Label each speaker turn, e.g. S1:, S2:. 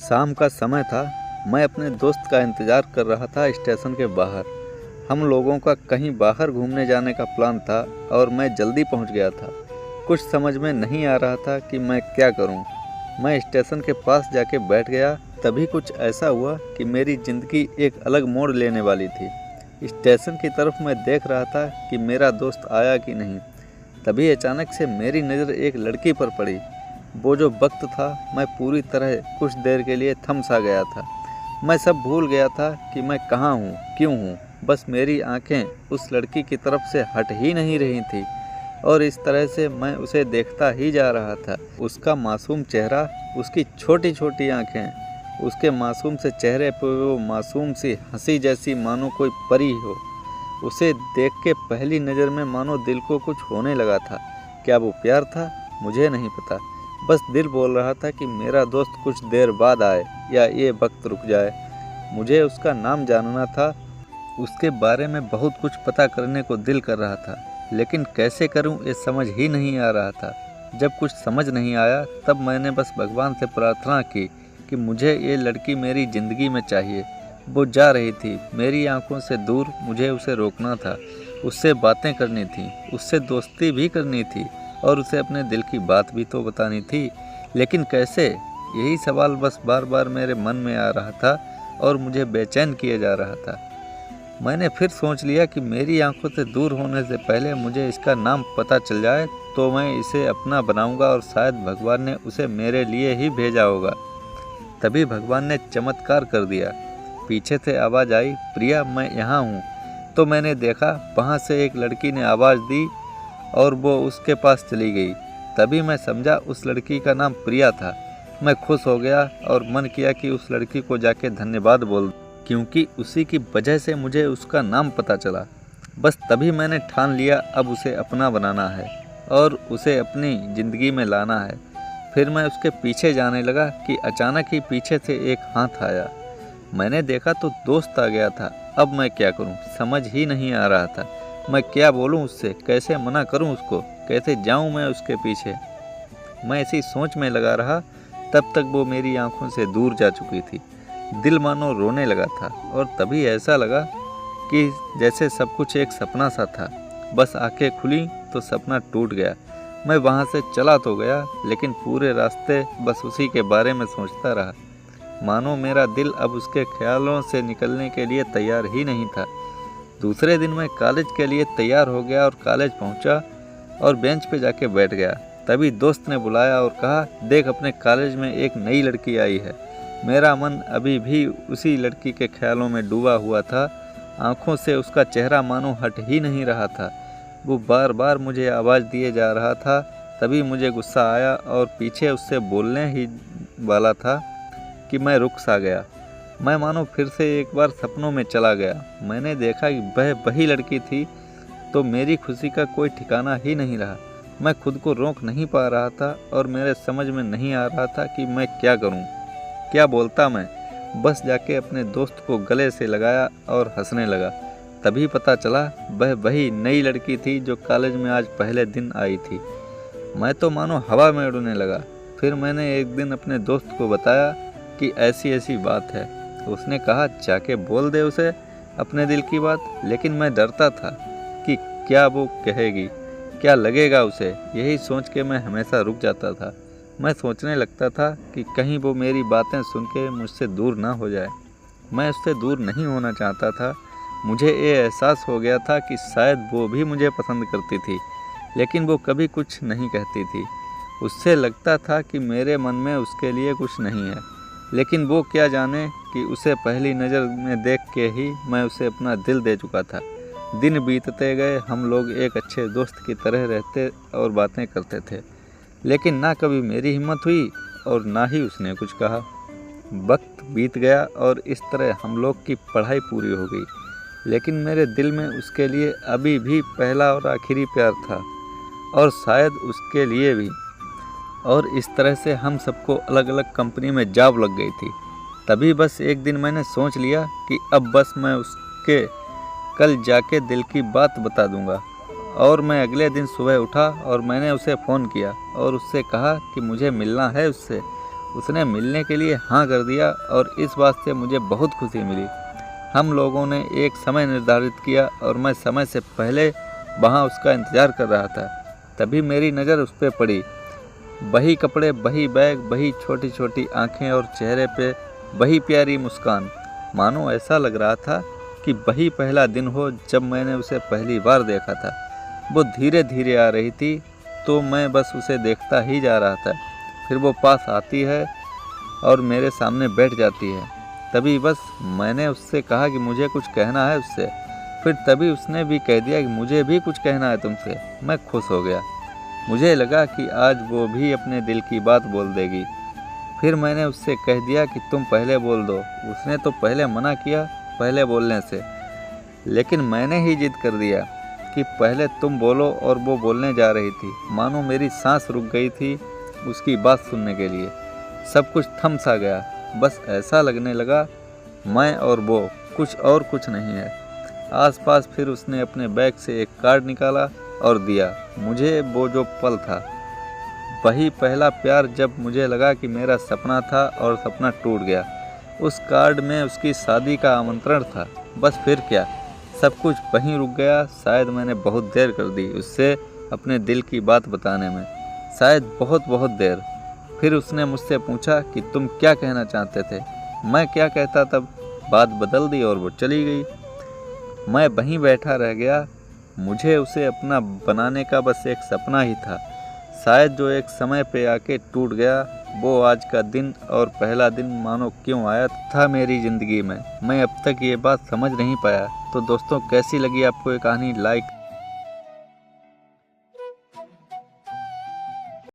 S1: शाम का समय था। मैं अपने दोस्त का इंतज़ार कर रहा था स्टेशन के बाहर। हम लोगों का कहीं बाहर घूमने जाने का प्लान था और मैं जल्दी पहुंच गया था। कुछ समझ में नहीं आ रहा था कि मैं क्या करूं। मैं स्टेशन के पास जाके बैठ गया। तभी कुछ ऐसा हुआ कि मेरी ज़िंदगी एक अलग मोड़ लेने वाली थी। स्टेशन की तरफ मैं देख रहा था कि मेरा दोस्त आया कि नहीं। तभी अचानक से मेरी नज़र एक लड़की पर पड़ी। वो जो वक्त था, मैं पूरी तरह कुछ देर के लिए थम सा गया था। मैं सब भूल गया था कि मैं कहाँ हूँ, क्यों हूँ। बस मेरी आंखें उस लड़की की तरफ से हट ही नहीं रही थी और इस तरह से मैं उसे देखता ही जा रहा था। उसका मासूम चेहरा, उसकी छोटी छोटी आंखें, उसके मासूम से चेहरे पर वो मासूम सी हंसी जैसी मानो कोई परी हो। उसे देख के पहली नज़र में मानो दिल को कुछ होने लगा था। क्या वो प्यार था? मुझे नहीं पता। बस दिल बोल रहा था कि मेरा दोस्त कुछ देर बाद आए या ये वक्त रुक जाए। मुझे उसका नाम जानना था। उसके बारे में बहुत कुछ पता करने को दिल कर रहा था, लेकिन कैसे करूं ये समझ ही नहीं आ रहा था। जब कुछ समझ नहीं आया तब मैंने बस भगवान से प्रार्थना की कि मुझे ये लड़की मेरी ज़िंदगी में चाहिए। वो जा रही थी मेरी आंखों से दूर। मुझे उसे रोकना था, उससे बातें करनी थी, उससे दोस्ती भी करनी थी और उसे अपने दिल की बात भी तो बतानी थी। लेकिन कैसे? यही सवाल बस बार बार मेरे मन में आ रहा था और मुझे बेचैन किए जा रहा था। मैंने फिर सोच लिया कि मेरी आंखों से दूर होने से पहले मुझे इसका नाम पता चल जाए तो मैं इसे अपना बनाऊंगा और शायद भगवान ने उसे मेरे लिए ही भेजा होगा। तभी भगवान ने चमत्कार कर दिया। पीछे से आवाज़ आई, प्रिया मैं यहाँ हूँ। तो मैंने देखा वहाँ से एक लड़की ने आवाज़ दी और वो उसके पास चली गई। तभी मैं समझा उस लड़की का नाम प्रिया था। मैं खुश हो गया और मन किया कि उस लड़की को जाके धन्यवाद बोल, क्योंकि उसी की वजह से मुझे उसका नाम पता चला। बस तभी मैंने ठान लिया अब उसे अपना बनाना है और उसे अपनी ज़िंदगी में लाना है। फिर मैं उसके पीछे जाने लगा कि अचानक ही पीछे से एक हाथ आया। मैंने देखा तो दोस्त आ गया था। अब मैं क्या करूं, समझ ही नहीं आ रहा था। मैं क्या बोलूं उससे, कैसे मना करूं उसको, कैसे जाऊं मैं उसके पीछे। मैं ऐसी सोच में लगा रहा। तब तक वो मेरी आंखों से दूर जा चुकी थी। दिल मानो रोने लगा था और तभी ऐसा लगा कि जैसे सब कुछ एक सपना सा था। बस आंखें खुली तो सपना टूट गया। मैं वहाँ से चला तो गया, लेकिन पूरे रास्ते बस उसी के बारे में सोचता रहा। मानो मेरा दिल अब उसके ख्यालों से निकलने के लिए तैयार ही नहीं था। दूसरे दिन मैं कॉलेज के लिए तैयार हो गया और कॉलेज पहुंचा और बेंच पे जाके बैठ गया। तभी दोस्त ने बुलाया और कहा, देख अपने कॉलेज में एक नई लड़की आई है। मेरा मन अभी भी उसी लड़की के ख्यालों में डूबा हुआ था। आंखों से उसका चेहरा मानो हट ही नहीं रहा था। वो बार बार मुझे आवाज़ दिए जा रहा था। तभी मुझे गुस्सा आया और पीछे उससे बोलने ही वाला था कि मैं रुक सा गया। मैं मानो फिर से एक बार सपनों में चला गया। मैंने देखा कि वह वही लड़की थी। तो मेरी खुशी का कोई ठिकाना ही नहीं रहा। मैं खुद को रोक नहीं पा रहा था और मेरे समझ में नहीं आ रहा था कि मैं क्या करूं, क्या बोलता मैं। बस जाके अपने दोस्त को गले से लगाया और हंसने लगा। तभी पता चला वह वही नई लड़की थी जो कॉलेज में आज पहले दिन आई थी। मैं तो मानो हवा में उड़ने लगा। फिर मैंने एक दिन अपने दोस्त को बताया कि ऐसी ऐसी बात है। उसने कहा जाके बोल दे उसे अपने दिल की बात। लेकिन मैं डरता था कि क्या वो कहेगी, क्या लगेगा उसे। यही सोच के मैं हमेशा रुक जाता था। मैं सोचने लगता था कि कहीं वो मेरी बातें सुन के मुझसे दूर ना हो जाए। मैं उससे दूर नहीं होना चाहता था। मुझे ये एहसास हो गया था कि शायद वो भी मुझे पसंद करती थी, लेकिन वो कभी कुछ नहीं कहती थी। उससे लगता था कि मेरे मन में उसके लिए कुछ नहीं है, लेकिन वो क्या जाने कि उसे पहली नज़र में देख के ही मैं उसे अपना दिल दे चुका था। दिन बीतते गए, हम लोग एक अच्छे दोस्त की तरह रहते और बातें करते थे, लेकिन ना कभी मेरी हिम्मत हुई और ना ही उसने कुछ कहा। वक्त बीत गया और इस तरह हम लोग की पढ़ाई पूरी हो गई, लेकिन मेरे दिल में उसके लिए अभी भी पहला और आखिरी प्यार था और शायद उसके लिए भी। और इस तरह से हम सबको अलग अलग कंपनी में जॉब लग गई थी। तभी बस एक दिन मैंने सोच लिया कि अब बस मैं उसके कल जाके दिल की बात बता दूंगा। और मैं अगले दिन सुबह उठा और मैंने उसे फ़ोन किया और उससे कहा कि मुझे मिलना है उससे। उसने मिलने के लिए हाँ कर दिया और इस बात से मुझे बहुत खुशी मिली। हम लोगों ने एक समय निर्धारित किया और मैं समय से पहले वहाँ उसका इंतज़ार कर रहा था। तभी मेरी नज़र उस पर पड़ी। वही कपड़े, वही बैग, वही छोटी छोटी आँखें और चेहरे पे वही प्यारी मुस्कान। मानो ऐसा लग रहा था कि वही पहला दिन हो जब मैंने उसे पहली बार देखा था। वो धीरे धीरे आ रही थी तो मैं बस उसे देखता ही जा रहा था। फिर वो पास आती है और मेरे सामने बैठ जाती है। तभी बस मैंने उससे कहा कि मुझे कुछ कहना है उससे। फिर तभी उसने भी कह दिया कि मुझे भी कुछ कहना है तुमसे। मैं खुश हो गया। मुझे लगा कि आज वो भी अपने दिल की बात बोल देगी। फिर मैंने उससे कह दिया कि तुम पहले बोल दो। उसने तो पहले मना किया पहले बोलने से, लेकिन मैंने ही जिद कर दिया कि पहले तुम बोलो और वो बोलने जा रही थी। मानो मेरी सांस रुक गई थी उसकी बात सुनने के लिए। सब कुछ थम सा गया। बस ऐसा लगने लगा मैं और वो कुछ नहीं है आसपास। फिर उसने अपने बैग से एक कार्ड निकाला और दिया मुझे। वो जो पल था वही पहला प्यार, जब मुझे लगा कि मेरा सपना था और सपना टूट गया। उस कार्ड में उसकी शादी का आमंत्रण था। बस फिर क्या, सब कुछ वहीं रुक गया। शायद मैंने बहुत देर कर दी उससे अपने दिल की बात बताने में, शायद बहुत देर। फिर उसने मुझसे पूछा कि तुम क्या कहना चाहते थे। मैं क्या कहता, तब बात बदल दी और वो चली गई। मैं वहीं बैठा रह गया। मुझे उसे अपना बनाने का बस एक सपना ही था, शायद जो एक समय पे आके टूट गया। वो आज का दिन और पहला दिन मानो क्यों आया था मेरी ज़िंदगी में, मैं अब तक ये बात समझ नहीं पाया। तो दोस्तों, कैसी लगी आपको ये कहानी? लाइक